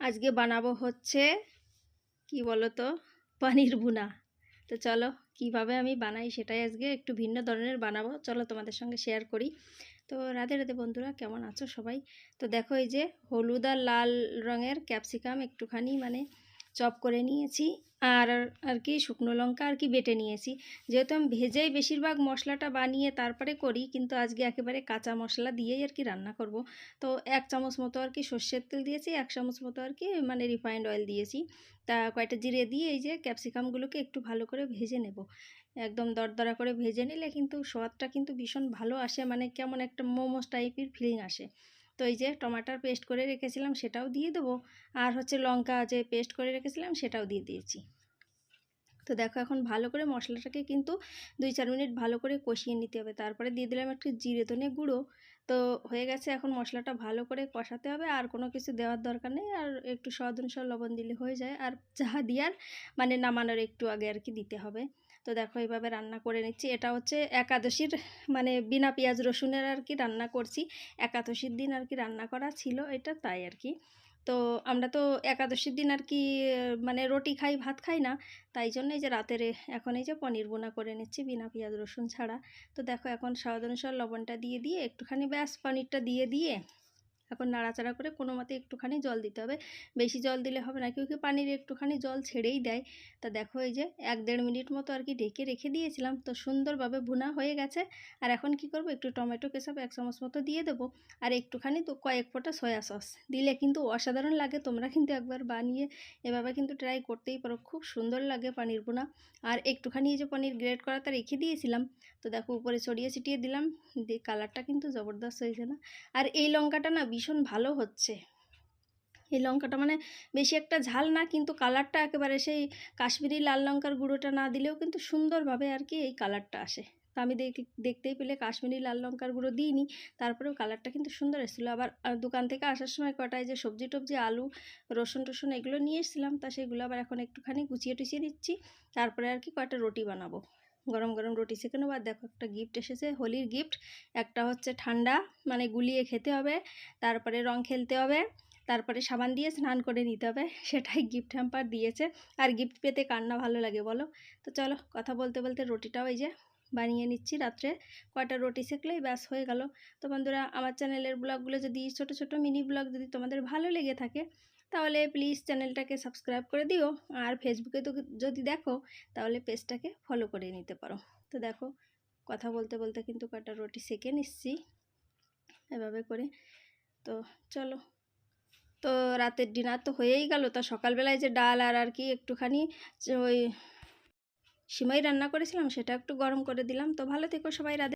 আজকে বানাবো হচ্ছে কি বলো তো, পনির ভুনা। তো চলো কিভাবে আমি বানাই সেটাই আজকে একটু ভিন্ন ধরনের বানাবো, চলো তোমাদের সঙ্গে শেয়ার করি। তো রাধে রাধে বন্ধুরা, কেমন আছো সবাই? তো দেখো, এই যে হলুদ আর লাল রঙের ক্যাপসিকাম একটুখানি চপ করে নিয়েছি। আর আর কি শুকনো লঙ্কা আর কি বেটে নিয়েছি। যেহেতু আমি ভেজেই বেশিরভাগ মশলাটা বানিয়ে তারপরে করি, কিন্তু আজকে একেবারে কাঁচা মশলা দিয়েই আর কি রান্না করব। তো 1 চামচ মতো আর কি সর্ষের তেল দিয়েছি, 1 চামচ মতো আর কি রিফাইন্ড অয়েল দিয়েছি। তা কয়টা জিরে দিয়ে এই যে ক্যাপসিকামগুলোকে একটু ভালো করে ভেজে নেব। একদম দরদরা করে ভেজে নিলে কিন্তু স্বাদটা কিন্তু ভীষণ ভালো আসে, কেমন একটা মোমোস টাইপের ফিলিং আসে। তো এই যে টমাটার পেস্ট করে রেখেছিলাম সেটাও দিয়ে দেবো। আর হচ্ছে লঙ্কা যে পেস্ট করে রেখেছিলাম সেটাও দিয়ে দিয়েছি। তো দেখো, এখন ভালো করে মশলাটাকে কিন্তু 2-4 মিনিট ভালো করে কষিয়ে নিতে হবে। তারপরে দিয়ে দিলাম একটু জিরে ধনে গুঁড়ো। তো হয়ে গেছে, এখন মশলাটা ভালো করে কষাতে হবে, আর কোনো কিছু দেওয়ার দরকার নেই। আর একটু স্বাদ অনুসারে লবণ দিলে হয়ে যায়। আর যাহা দিয়ার নামানোর একটু আগে আর কি দিতে হবে। তো দেখো, এইভাবে রান্না করে নিচ্ছি। এটা হচ্ছে একাদশীর বিনা পেঁয়াজ রসুনের আর কি রান্না করছি। একাদশীর দিন আর কি রান্না করা ছিল এটা, তাই আর কি। তো আমরা তো একাদশীর দিন আর কি রুটি খাই, ভাত খাই না। তাই জন্য এই যে রাতের এখন এই যে পনির বোনা করে নিচ্ছি বিনা পেঁয়াজ রসুন ছাড়া। তো দেখো, এখন স্বাদ অনুসার লবণটা দিয়ে দিয়ে একটুখানি ব্যাস পনিরটা দিয়ে দিয়ে এখন নাড়াচাড়া করে কোনো মতে একটুখানি জল দিতে হবে। বেশি জল দিলে হবে না, কি পানির একটুখানি জল ছেড়েই দেয়। তা দেখো, এই যে 1-1.5 মিনিট মতো আর কি ঢেকে রেখে দিয়েছিলাম, তো সুন্দরভাবে ভুনা হয়ে গেছে। আর এখন কি করব, একটু টমেটো কেচাপ 1 চামচ মতো দিয়ে দেবো। আর একটুখানি তো কয়েক ফোঁটা সয়া সস দিলে কিন্তু অসাধারণ লাগে। তোমরা কিন্তু একবার বানিয়ে এভাবে কিন্তু ট্রাই করতেই পারো, খুব সুন্দর লাগে পনির ভুনা। আর একটুখানি এই যে পনির গ্রেট করাটা রেখে দিয়েছিলাম, তো দেখো উপরে ছড়িয়ে ছিটিয়ে দিলাম। দিয়ে কালারটা কিন্তু জবরদস্ত হয়েছে না? আর এই লঙ্কাটা না ভীষণ ভালো হচ্ছে। এই লঙ্কাটা বেশি একটা ঝাল না, কিন্তু কালারটা একেবারে সেই কাশ্মীরি লাল লঙ্কার গুঁড়োটা না দিলেও কিন্তু সুন্দরভাবে আর কি এই কালারটা আসে। তো আমি দেখতেই পেলে কাশ্মীরি লাল লঙ্কার গুঁড়ো দিইনি, তারপরেও কালারটা কিন্তু সুন্দর এসেছিলো। আবার দোকান থেকে আসার সময় কটায় যে সবজি টবজি আলু রসুন টসুন এগুলো নিয়ে এসেছিলাম, তা সেগুলো আবার এখন একটুখানি গুছিয়ে টুছিয়ে দিচ্ছি। তারপরে আর কি কয়টা রুটি বানাবো, গরম গরম রুটি সেঁকে নেবো। আর দেখো, একটা গিফট এসেছে, হোলির গিফট। একটা হচ্ছে ঠান্ডা, গুলিয়ে খেতে হবে, তারপরে রং খেলতে হবে, তারপরে সাবান দিয়ে স্নান করে নিতে হবে, সেটাই গিফট হ্যাম্পার দিয়েছে। আর গিফট পেতে কার না ভালো লাগে বলো? তো চলো, কথা বলতে বলতে রুটিটাও এই যে বানিয়ে নিচ্ছি। রাত্রে কয়টা রুটি সেঁকলেই ব্যাস হয়ে গেল। তো বন্ধুরা, আমার চ্যানেলের ব্লগগুলো যদি ছোট ছোট মিনি ব্লগ যদি তোমাদের ভালো লেগে থাকে, তাহলে প্লিজ চ্যানেলটাকে সাবস্ক্রাইব করে দিও। আর ফেসবুকে তো যদি দেখো, তাহলে পেজটাকে ফলো করে নিতে পারো। তো দেখো, কথা বলতে বলতে কিন্তু কয়টা রুটি সেঁকে নিচ্ছি এভাবে করে। তো চলো, তো রাতের ডিনার তো হয়েই গেল। তা সকালবেলায় যে ডাল আর আর কি একটুখানি ওই সিমাই রান্না করেছিলাম, সেটা একটু গরম করে দিলাম। তো ভালো থেকো সবাই, রাধে।